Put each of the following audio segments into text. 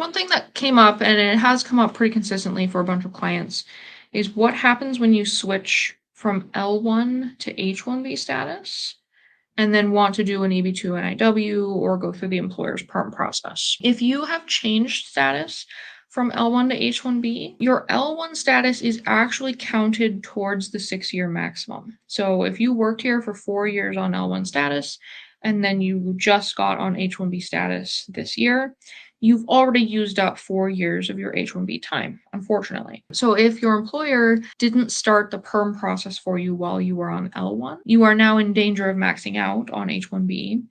One thing that came up, and it has come up pretty consistently for a bunch of clients, is what happens when you switch from L-1 to H-1B status and then want to do an EB-2 NIW or go through the employer's perm process. If you have changed status from L-1 to H-1B, your L-1 status is actually counted towards the 6-year maximum. So if you worked here for 4 years on L-1 status and then you just got on H-1B status this year, you've already used up 4 years of your H-1B time, unfortunately. So if your employer didn't start the perm process for you while you were on L-1, you are now in danger of maxing out on H-1B.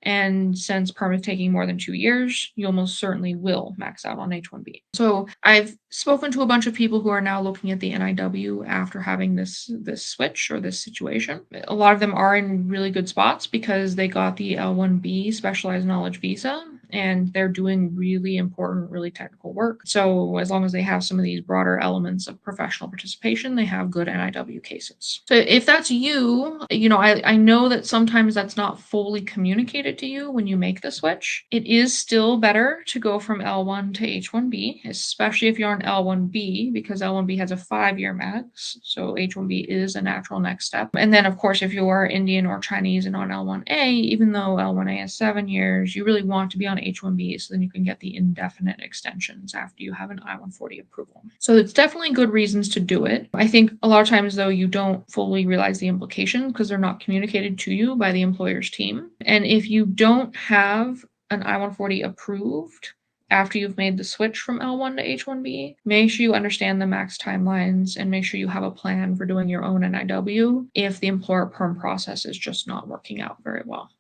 And since perm is taking more than 2 years, you almost certainly will max out on H-1B. So I've spoken to a bunch of people who are now looking at the NIW after having this switch or this situation. A lot of them are in really good spots because they got the L-1B specialized knowledge visa and they're doing really important, really technical work. So as long as they have some of these broader elements of professional participation, they have good NIW cases. So if that's you, I know that sometimes that's not fully communicated to you when you make the switch. It is still better to go from L1 to H1B, especially if you're on L1B, because L1B has a 5-year max. So H1B is a natural next step. And then of course, if you're Indian or Chinese and on L1A, even though L1A is 7 years, you really want to be on H1B so then you can get the indefinite extensions after you have an I-140 approval. So it's definitely good reasons to do it. I think a lot of times though, you don't fully realize the implications because they're not communicated to you by the employer's team. And if you don't have an I-140 approved after you've made the switch from L1 to H1B, make sure you understand the max timelines and make sure you have a plan for doing your own NIW if the employer perm process is just not working out very well.